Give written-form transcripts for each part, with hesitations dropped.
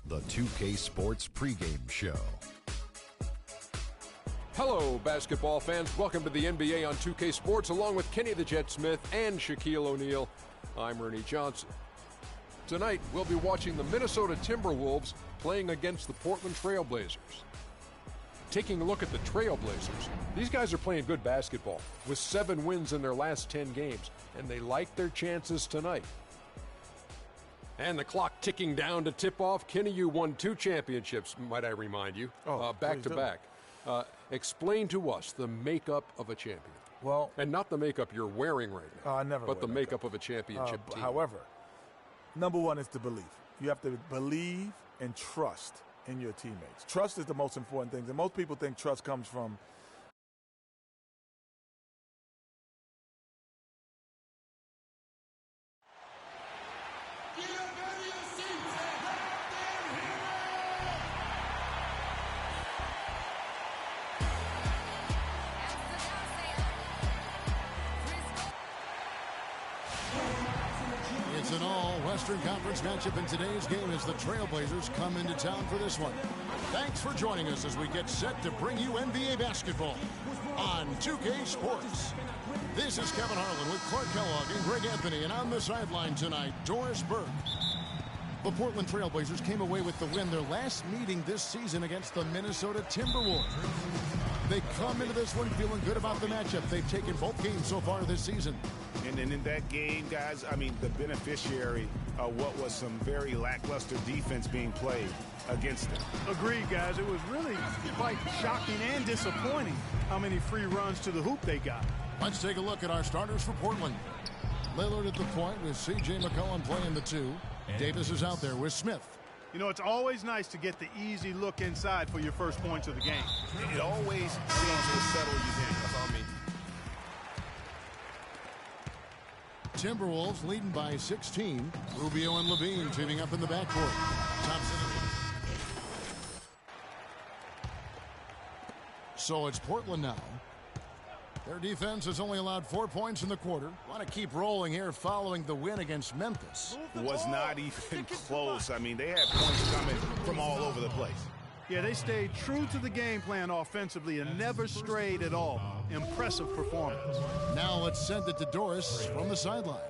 The 2K Sports pregame show. Hello, basketball fans. Welcome to the NBA on 2K Sports, along with Kenny the Jet Smith and Shaquille O'Neal. I'm Ernie Johnson. Tonight, we'll be watching the Minnesota Timberwolves playing against the Portland Trail Blazers. Taking a look at the Trail Blazers, these guys are playing good basketball with 7 wins in their last 10 games, and they like their chances tonight. And the clock ticking down to tip off. Kenny, you won 2 championships, might I remind you, back to back. Explain to us the makeup of a champion. Well, and not the makeup you're wearing right now, I never but the wear makeup of a championship team. However, number one is the belief. You have to believe and trust in your teammates. Trust is the most important thing. And most people think trust comes from It's an all-Western Conference matchup in today's game as the Trailblazers come into town for this one. Thanks for joining us as we get set to bring you NBA basketball on 2K Sports. This is Kevin Harlan with Clark Kellogg and Greg Anthony, and on the sideline tonight, Doris Burke. The Portland Trailblazers came away with the win their last meeting this season against the Minnesota Timberwolves. They come into this one feeling good about the matchup. They've taken both games so far this season. And in that game, guys, I mean, the beneficiary of what was some very lackluster defense being played against them. Agreed, guys. It was really quite shocking and disappointing how many free runs to the hoop they got. Let's take a look at our starters for Portland. Lillard at the point with C.J. McCollum playing the 2. Davis is out there with Smith. You know, it's always nice to get the easy look inside for your first points of the game. It always seems to settle you in. That's all I mean. Timberwolves leading by 16. Rubio and Levine teaming up in the backcourt. Thompson. So it's Portland now. Their defense has only allowed 4 points in the quarter. Want to keep rolling here following the win against Memphis. Was not even close. I mean, they had points coming from all over the place. Yeah, they stayed true to the game plan offensively and never strayed at all. Impressive performance. Now let's send it to Doris from the sideline.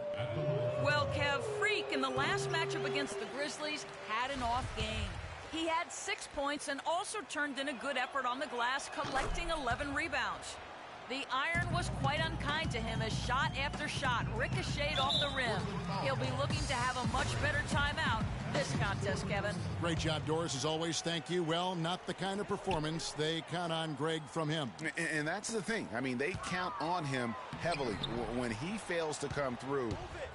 Well, Kev, Freak in the last matchup against the Grizzlies had an off game. He had 6 points and also turned in a good effort on the glass, collecting 11 rebounds. The iron was quite unkind to him as shot after shot ricocheted off the rim. He'll be looking to have a much better time out this contest, Kevin. Great job, Doris, as always. Thank you. Well, not the kind of performance they count on, Greg, from him. And that's the thing. I mean, they count on him heavily. When he fails to come through,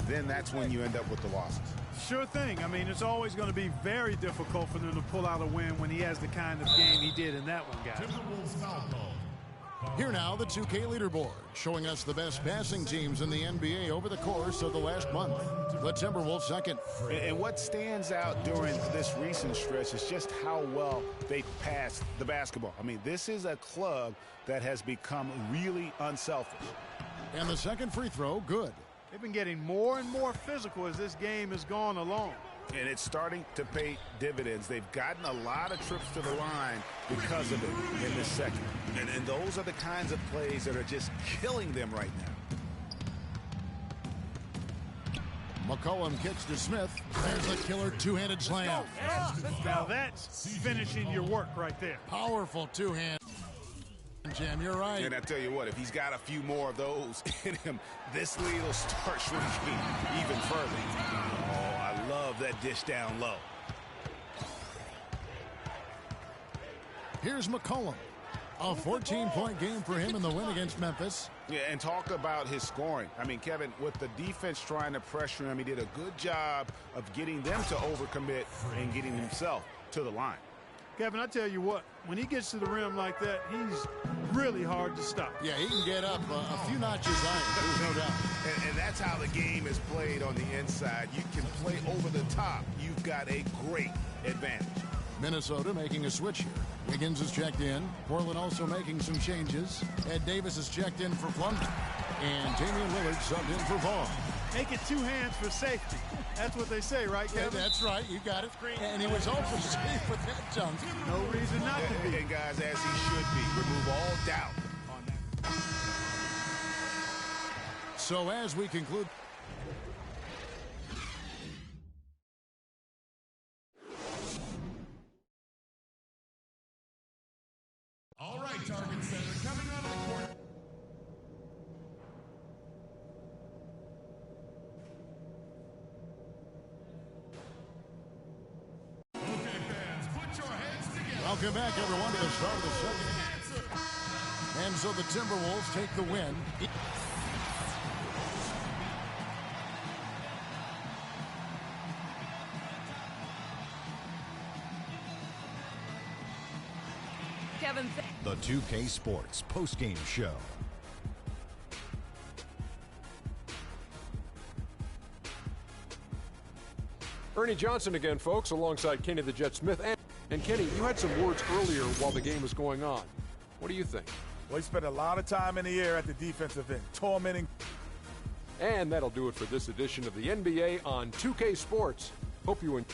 then that's when you end up with the losses. Sure thing. I mean, it's always going to be very difficult for them to pull out a win when he has the kind of game he did in that one, guys. Here now, the 2K leaderboard, showing us the best passing teams in the NBA over the course of the last month. The Timberwolves second. And what stands out during this recent stretch is just how well they pass the basketball. I mean, this is a club that has become really unselfish. And the second free throw, good. They've been getting more and more physical as this game has gone along. And it's starting to pay dividends. They've gotten a lot of trips to the line because of it in this second. And those are the kinds of plays that are just killing them right now. McCollum kicks to Smith. There's a killer two-handed slam. Now that's finishing your work right there. Powerful two-hand jam. You're right. And I tell you what, if he's got a few more of those in him, this lead will start shrinking even further. Oh, I love that dish down low. Here's McCollum. A 14-point game for him in the win against Memphis. Yeah, and talk about his scoring. I mean, Kevin, with the defense trying to pressure him, he did a good job of getting them to overcommit and getting himself to the line. Kevin, I tell you what, when he gets to the rim like that, he's really hard to stop. Yeah, he can get up a few notches higher, there's no doubt. And that's how the game is played on the inside. You can play over the top. You've got a great advantage. Minnesota making a switch here. Wiggins is checked in. Portland also making some changes. Ed Davis is checked in for Plumlee. And Damian Lillard subbed in for Vaughn. Make it 2 hands for safety. That's what they say, right, Kevin? Yeah, that's right. You got it. And he was also safe with that dunk. No reason not to be. And guys, as he should be. Remove all doubt on that. So as we conclude. All right, target center coming out of the court. Okay, fans, put your hands together. Welcome back, everyone, to the start of the second half. And so the Timberwolves take the win. Kevin, The 2K Sports postgame show. Ernie Johnson again, folks, alongside Kenny the Jet Smith. And Kenny, you had some words earlier while the game was going on. What do you think? Well, he spent a lot of time in the air at the defensive end, tormenting. And that'll do it for this edition of the NBA on 2K Sports. Hope you enjoy.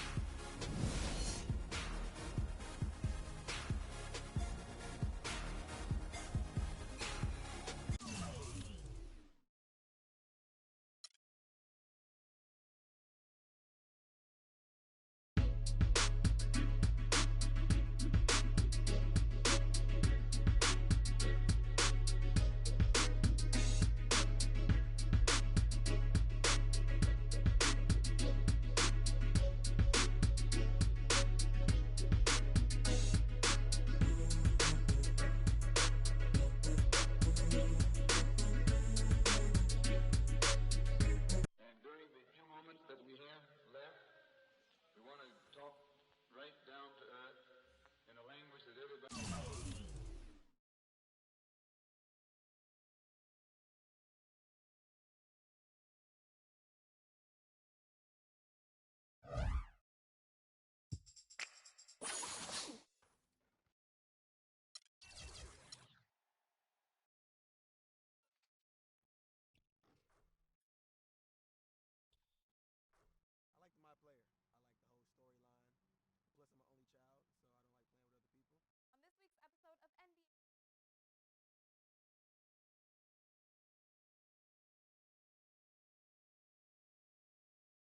I like my player. I like the whole storyline. Plus, I'm an only child, so I don't like playing with other people. On this week's episode of NBA